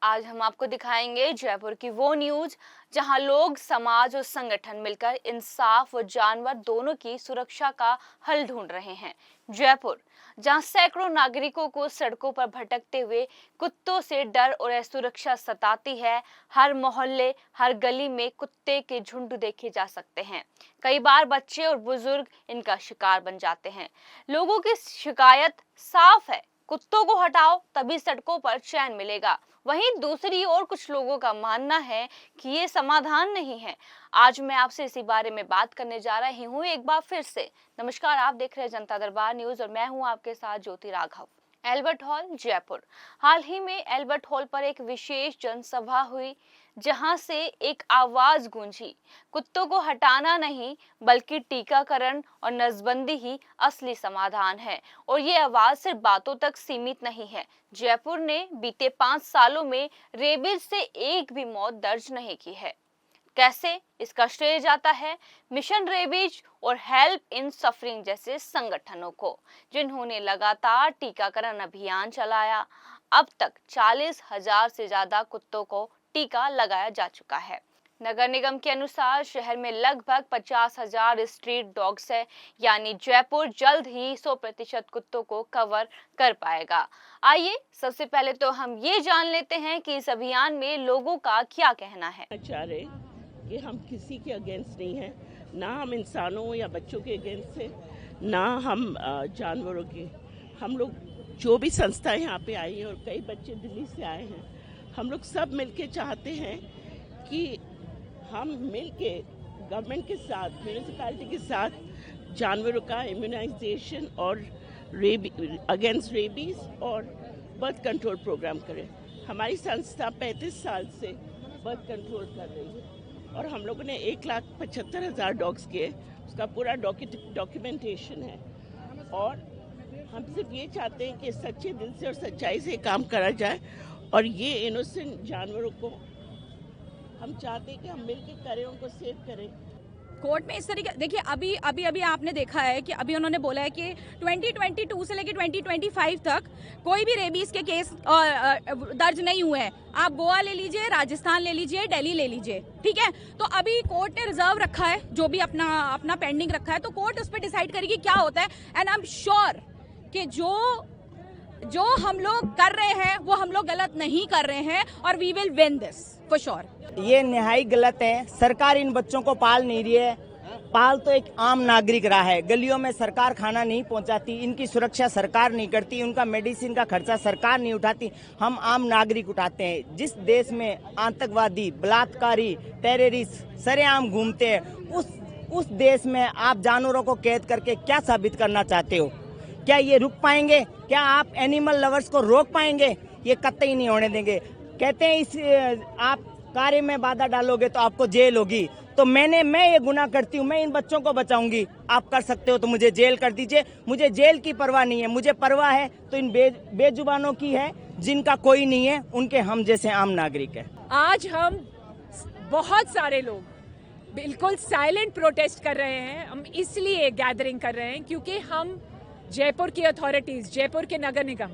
आज हम आपको दिखाएंगे जयपुर की वो न्यूज जहां लोग, समाज और संगठन मिलकर इंसाफ और जानवर दोनों की सुरक्षा का हल ढूंढ रहे हैं। जयपुर, जहां सैकड़ों नागरिकों को सड़कों पर भटकते हुए कुत्तों से डर और असुरक्षा सताती है। हर मोहल्ले, हर गली में कुत्ते के झुंड देखे जा सकते हैं। कई बार बच्चे और बुजुर्ग इनका शिकार बन जाते हैं। लोगों की शिकायत साफ है, कुत्तों को हटाओ तभी सड़कों पर चैन मिलेगा। वहीं दूसरी ओर कुछ लोगों का मानना है कि ये समाधान नहीं है। आज मैं आपसे इसी बारे में बात करने जा रही हूँ एक बार फिर से। नमस्कार, आप देख रहे हैं जनता दरबार न्यूज और मैं हूँ आपके साथ ज्योति राघव। Albert Hall, Jaipur. हाल ही में एल्बर्ट हॉल पर एक विशेष जनसभा हुई जहां से एक आवाज गूंजी, कुत्तों को हटाना नहीं बल्कि टीकाकरण और नसबंदी ही असली समाधान है। और ये आवाज सिर्फ बातों तक सीमित नहीं है। जयपुर ने बीते 5 सालों में रेबीज से एक भी मौत दर्ज नहीं की है। कैसे? इसका श्रेय जाता है मिशन रेबीज और हेल्प इन सफरिंग जैसे संगठनों को, जिन्होंने लगातार टीकाकरण अभियान चलाया। अब तक 40,000 से ज्यादा कुत्तों को टीका लगाया जा चुका है। नगर निगम के अनुसार शहर में लगभग 50,000 स्ट्रीट डॉग्स है, यानी जयपुर जल्द ही 100% कुत्तों को कवर कर पाएगा। आइए सबसे पहले तो हम ये जान लेते हैं कि इस अभियान में लोगों का क्या कहना है। कि हम किसी के अगेंस्ट नहीं हैं, ना हम इंसानों या बच्चों के अगेंस्ट हैं, ना हम जानवरों के। हम लोग जो भी संस्था यहाँ पे आई है और कई बच्चे दिल्ली से आए हैं, हम लोग सब मिलके चाहते हैं कि हम मिलके गवर्नमेंट के साथ, म्यूनिसिपैलिटी के साथ जानवरों का इम्यूनाइजेशन और अगेंस्ट रेबीज और बर्थ कंट्रोल प्रोग्राम करें। हमारी संस्था 35 साल से बर्थ कंट्रोल कर रही है और हम लोगों ने 1,75,000 डॉग्स किए। उसका पूरा डॉक्यूमेंटेशन है और हम सिर्फ ये चाहते हैं कि सच्चे दिल से और सच्चाई से काम करा जाए और ये इनोसेंट जानवरों को हम चाहते हैं कि हम मिलकर करें, उनको सेव करें। कोर्ट में इस तरीके, देखिए अभी आपने देखा है कि अभी उन्होंने बोला है कि 2022 से लेकर 2025 तक कोई भी रेबीज के केस दर्ज नहीं हुए हैं। आप गोवा ले लीजिए, राजस्थान ले लीजिए, दिल्ली ले लीजिए, ठीक है। तो अभी कोर्ट ने रिजर्व रखा है, जो भी अपना पेंडिंग रखा है, तो कोर्ट उस पर डिसाइड करेगी क्या होता है। एंड आई एम श्योर कि जो हम लोग कर रहे हैं वो हम लोग गलत नहीं कर रहे हैं और we will win this for sure. ये निहाई गलत है। सरकार इन बच्चों को पाल नहीं रही है। पाल तो एक आम नागरिक रहा है। गलियों में सरकार खाना नहीं पहुंचाती, इनकी सुरक्षा सरकार नहीं करती, उनका मेडिसिन का खर्चा सरकार नहीं उठाती, हम आम नागरिक उठाते हैं। जिस देश में आतंकवादी, बलात्कारी, टेररिस्ट सरेआम घूमते हैं, उस देश में आप जानवरों को कैद करके क्या साबित करना चाहते हो? क्या ये रुक पाएंगे? क्या आप एनिमल लवर्स को रोक पाएंगे? ये कतई नहीं होने देंगे। कहते हैं इस आप कार्य में बाधा डालोगे तो आपको जेल होगी। तो मैं ये गुनाह करती हूँ, मैं इन बच्चों को बचाऊंगी। आप कर सकते हो तो मुझे जेल कर दीजिए। मुझे जेल की परवाह नहीं है, मुझे परवाह है तो इन बेजुबानों की है, जिनका कोई नहीं है, उनके हम जैसे आम नागरिक है। आज हम बहुत सारे लोग बिल्कुल साइलेंट प्रोटेस्ट कर रहे हैं। हम इसलिए गैदरिंग कर रहे हैं क्योंकि हम जयपुर की अथॉरिटीज, जयपुर के नगर निगम,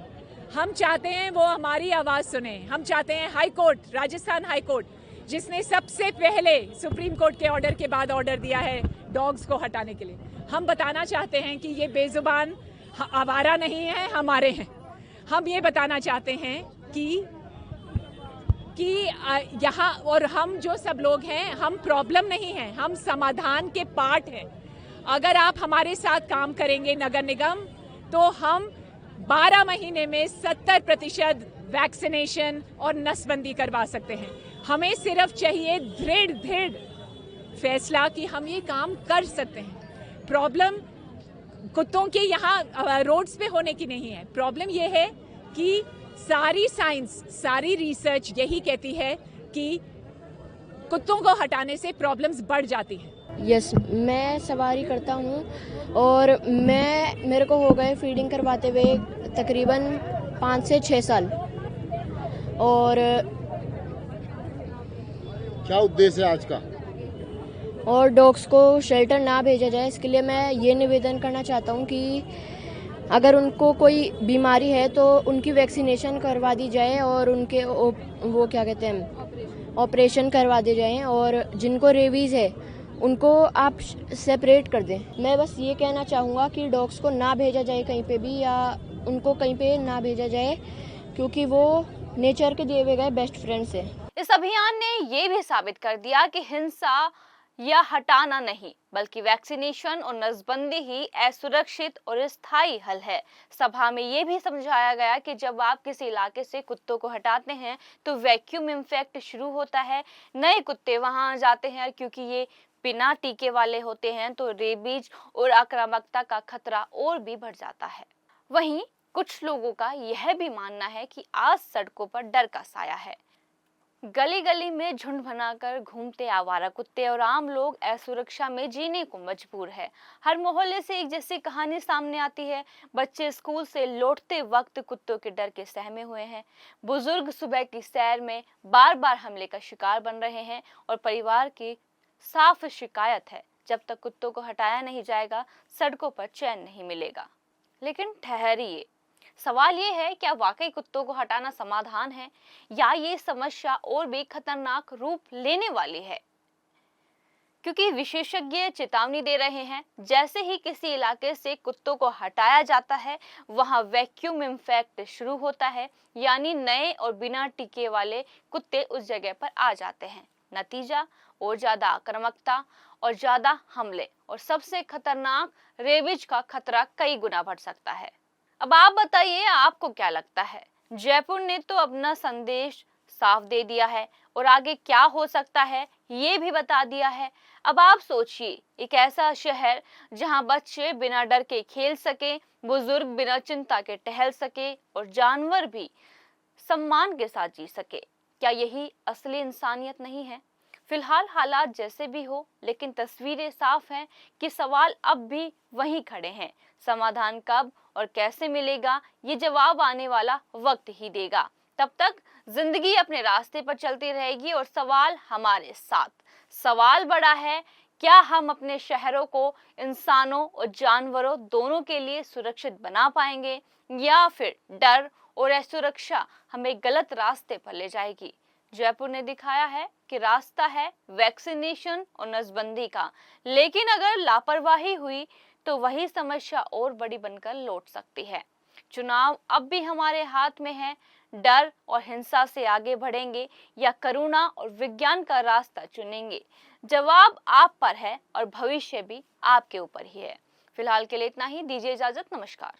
हम चाहते हैं वो हमारी आवाज़ सुने। हम चाहते हैं high court, Rajasthan high court, जिसने सबसे पहले सुप्रीम कोर्ट के ऑर्डर के बाद ऑर्डर दिया है डॉग्स को हटाने के लिए, हम बताना चाहते हैं कि ये बेजुबान आवारा नहीं है, हमारे हैं। हम ये बताना चाहते हैं कि यहाँ और हम जो सब लोग हैं, हम प्रॉब्लम नहीं हैं, हम समाधान के पार्ट हैं। अगर आप हमारे साथ काम करेंगे नगर निगम, तो हम 12 महीने में 70% वैक्सीनेशन और नसबंदी करवा सकते हैं। हमें सिर्फ चाहिए दृढ़ फैसला कि हम ये काम कर सकते हैं। प्रॉब्लम कुत्तों के यहाँ रोड्स पे होने की नहीं है। प्रॉब्लम ये है कि सारी साइंस, सारी रिसर्च यही कहती है कि कुत्तों को हटाने से प्रॉब्लम्स बढ़ जाती हैं। यस, मैं सवारी करता हूँ और मेरे को हो गए फीडिंग करवाते हुए तकरीबन 5 से 6 साल। और क्या उद्देश्य है आज का? और डॉग्स को शेल्टर ना भेजा जाए, इसके लिए मैं ये निवेदन करना चाहता हूँ कि अगर उनको कोई बीमारी है तो उनकी वैक्सीनेशन करवा दी जाए और उनके वो क्या कहते हैं ऑपरेशन करवा दिए जाएं, और जिनको रेबीज़ है उनको आप सेपरेट कर दें। मैं बस ये कहना चाहूँगा कि डॉग्स को ना भेजा जाए कहीं पे भी, या उनको कहीं पे ना भेजा जाए, क्योंकि वो नेचर के दिए हुए गए बेस्ट फ्रेंड्स है। इस अभियान ने ये भी साबित कर दिया कि हिंसा या हटाना नहीं, बल्कि वैक्सीनेशन और नसबंदी ही असुरक्षित और स्थायी हल है। सभा में ये भी समझाया गया कि जब आप किसी इलाके से कुत्तों को हटाते हैं तो वैक्यूम इन्फेक्ट शुरू होता है, नए कुत्ते वहां आ जाते हैं, और क्योंकि ये बिना टीके वाले होते हैं तो रेबीज और आक्रामकता का खतरा और भी बढ़ जाता है। वहीं कुछ लोगों का यह भी मानना है कि आज सड़कों पर डर का साया है। गली गली में झुंड बनाकर घूमते आवारा कुत्ते और आम लोग असुरक्षा में जीने को मजबूर है। हर मोहल्ले से एक जैसी कहानी सामने आती है। बच्चे स्कूल से लौटते वक्त कुत्तों के डर के सहमे हुए हैं। बुजुर्ग सुबह की सैर में बार बार हमले का शिकार बन रहे हैं, और परिवार की साफ शिकायत है, जब तक कुत्तों को हटाया नहीं जाएगा सड़कों पर चैन नहीं मिलेगा। लेकिन ठहरिए, सवाल ये है, क्या वाकई कुत्तों को हटाना समाधान है, या ये समस्या और भी खतरनाक रूप लेने वाली है? क्योंकि विशेषज्ञ चेतावनी दे रहे हैं, जैसे ही किसी इलाके से कुत्तों को हटाया जाता है वहां वैक्यूम इन्फेक्ट शुरू होता है, यानी नए और बिना टीके वाले कुत्ते उस जगह पर आ जाते हैं। नतीजा और ज्यादा आक्रामकता और ज्यादा हमले, और सबसे खतरनाक रेबीज का खतरा कई गुना बढ़ सकता है। अब आप बताइए, आपको क्या लगता है? जयपुर ने तो अपना संदेश साफ दे दिया है, और आगे क्या हो सकता है ये भी बता दिया है। अब आप सोचिए, एक ऐसा शहर जहां बच्चे बिना डर के खेल सके, बुजुर्ग बिना चिंता के टहल सके, और जानवर भी सम्मान के साथ जी सके। क्या यही असली इंसानियत नहीं है? फिलहाल हालात जैसे भी हो, लेकिन तस्वीरें साफ हैं कि सवाल अब भी वहीं खड़े हैं। समाधान कब और कैसे मिलेगा, ये जवाब आने वाला वक्त ही देगा। तब तक जिंदगी अपने रास्ते पर चलती रहेगी, और सवाल हमारे साथ। सवाल बड़ा है, क्या हम अपने शहरों को इंसानों और जानवरों दोनों के लिए सुरक्षित बना पाएंगे, या फिर डर और असुरक्षा हमें गलत रास्ते पर ले जाएगी? जयपुर ने दिखाया है कि रास्ता है वैक्सीनेशन और नसबंदी का, लेकिन अगर लापरवाही हुई तो वही समस्या और बड़ी बनकर लौट सकती है। चुनाव अब भी हमारे हाथ में है। डर और हिंसा से आगे बढ़ेंगे या करुणा और विज्ञान का रास्ता चुनेंगे? जवाब आप पर है, और भविष्य भी आपके ऊपर ही है। फिलहाल के लिए इतना ही। दीजिए इजाजत। नमस्कार।